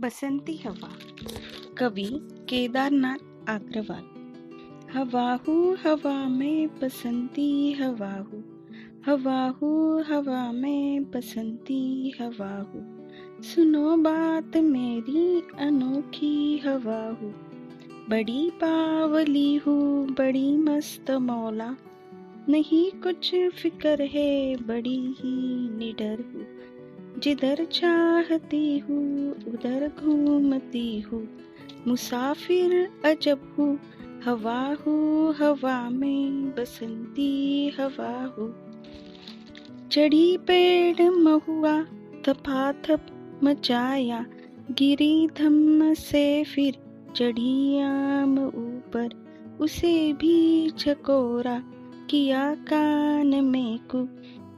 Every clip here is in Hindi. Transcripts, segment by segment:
बसंती हवा। कवि केदारनाथ अग्रवाल। हवा हूँ हवा में बसंती हवा हूँ, हवा हूँ हवा में बसंती हवा हूँ, सुनो बात मेरी अनोखी हवा हूँ, बड़ी बावली हूँ बड़ी मस्त मौला, नहीं कुछ फिक्र है बड़ी ही निडर हूँ, जिधर चाहती हूँ उधर घूमती हूँ, मुसाफिर अजब हूँ, हवा हूँ हवा में बसंती हवा हूँ। चढ़ी पेड़ महुआ थपाथप मचाया, गिरी धम्म से फिर चढ़ी आम ऊपर, उसे भी झकोरा किया कान में कु,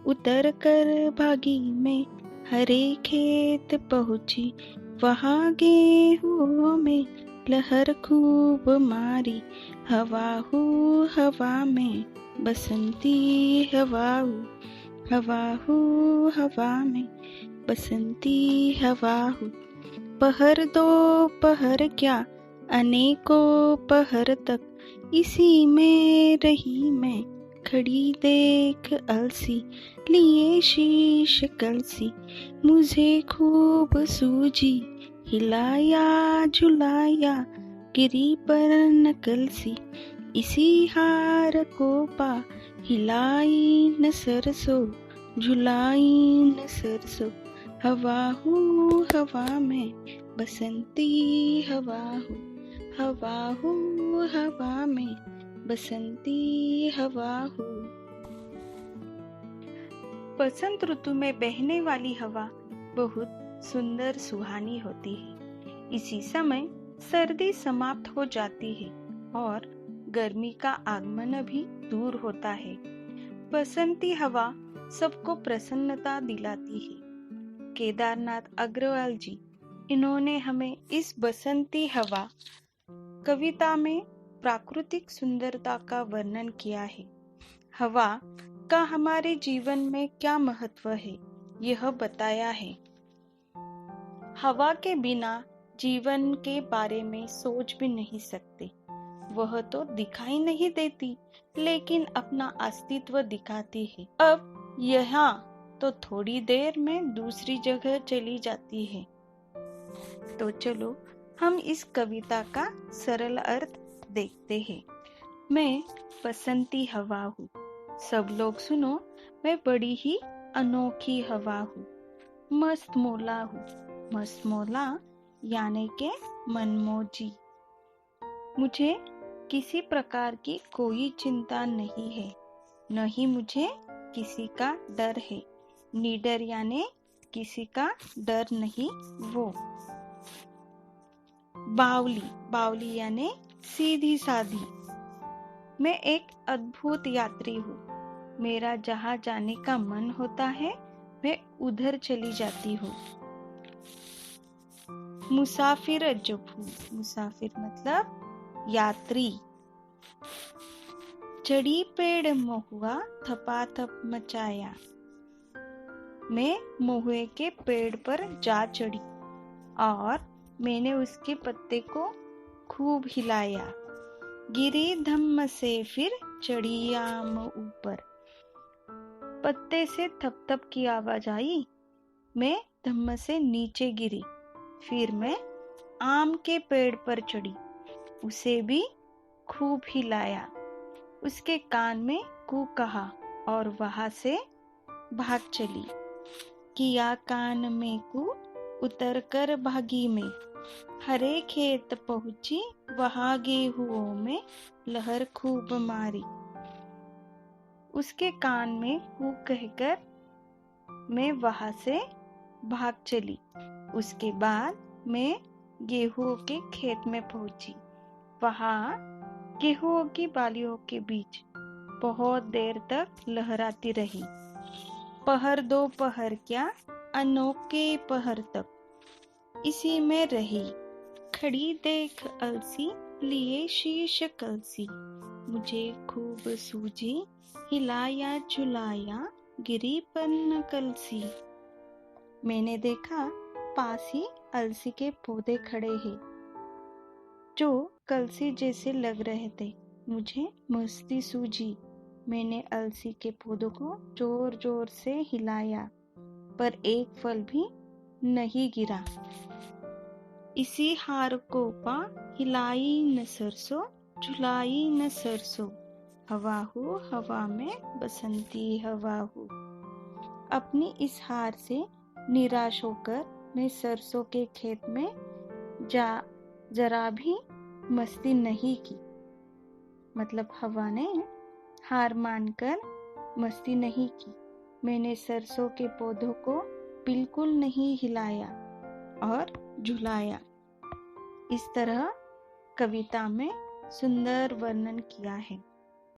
उतर कर भागी में हरे खेत पहुँची, वहाँ गेहूं में लहर खूब मारी, हवा हूँ हवा में बसंती हवा हूँ, हवा हूँ हवा में बसंती हवा हूँ। पहर दो पहर क्या अनेकों पहर तक इसी में रही मैं खड़ी, देख अलसी लिए शीश कलसी, मुझे खूब सूझी हिलाया झुलाया गिरी पर नकल सी, इसी हार को पा हिलाई न सरसों झुलाई न सरसों, हवा हूँ हवा में बसंती हवा हूँ, हवा हूँ हवा में बसंती हवा हूँ। बसंत ऋतु में बहने वाली हवा बहुत सुंदर सुहानी होती है। इसी समय सर्दी समाप्त हो जाती है और गर्मी का आगमन भी दूर होता है। बसंती हवा सबको प्रसन्नता दिलाती है। केदारनाथ अग्रवाल जी, इन्होंने हमें इस बसंती हवा कविता में प्राकृतिक सुंदरता का वर्णन किया है। हवा का हमारे जीवन में क्या महत्व है यह बताया है। हवा के बिना जीवन के बारे में सोच भी नहीं सकते। वह तो दिखाई नहीं देती लेकिन अपना अस्तित्व दिखाती है। अब यहाँ तो थोड़ी देर में दूसरी जगह चली जाती है। तो चलो हम इस कविता का सरल अर्थ देखते हैं। मैं बसंती हवा हूँ, सब लोग सुनो, मैं बड़ी ही अनोखी हवा हूँ, मस्त मौला हूँ, मस्त मौला यानी के मनमौजी। मुझे किसी प्रकार की कोई चिंता नहीं है, न ही मुझे किसी का डर है। निडर यानी किसी का डर नहीं वो। बावली, बावली यानी सीधी साधी। मैं एक अद्भुत यात्री हूँ, मेरा जहाँ जाने का मन होता है मैं उधर चली जाती हूँ। मुसाफिर अजब हूँ, मुसाफिर मतलब यात्री। चढ़ी पेड़ महुआ थपाथप मचाया, मैं महुए के पेड़ पर जा चढ़ी और मैंने उसके पत्ते को खूब हिलाया। गिरी धम्म से फिर चढ़ी आम ऊपर, पत्ते से थप थप की आवाज आई, मैं धम्म से नीचे गिरी, फिर मैं आम के पेड़ पर चढ़ी, उसे भी खूब हिलाया, उसके कान में कू कहा और वहां से भाग चली। किया कान में कू उतर कर भागी में, हरे खेत पहुंची वहां गेहूं में लहर खूब मारी। उसके कान में कू कहकर मैं वहां से भाग चली। उसके बाद मैं गेहूं के खेत में पहुंची, वहां गेहूं की बालियों के बीच बहुत देर तक लहराती रही। पहर दो पहर क्या अनोखे पहर तक इसी में रही, खड़ी देख अलसी लिए शीश कलसी, मुझे खूब सूझी हिलाया झुलाया गिरी पर नकल सी। मैंने देखा पास ही अलसी के पौधे खड़े हैं जो कलसी जैसे लग रहे थे। मुझे मस्ती सूझी। मैंने अलसी के पौधों को जोर जोर से हिलाया, पर एक फल भी नहीं गिरा। इसी हार को पा हिलाई न सरसों, झुलाई न सरसों, हवा हो हवा में बसंती हवा हो। अपनी इस हार से निराश होकर मैं सरसों के खेत में जरा भी मस्ती नहीं की। मतलब हवा ने हार मानकर मस्ती नहीं की। मैंने सरसों के पौधों को बिल्कुल नहीं हिलाया और झुलाया। इस तरह कविता में सुंदर वर्णन किया है।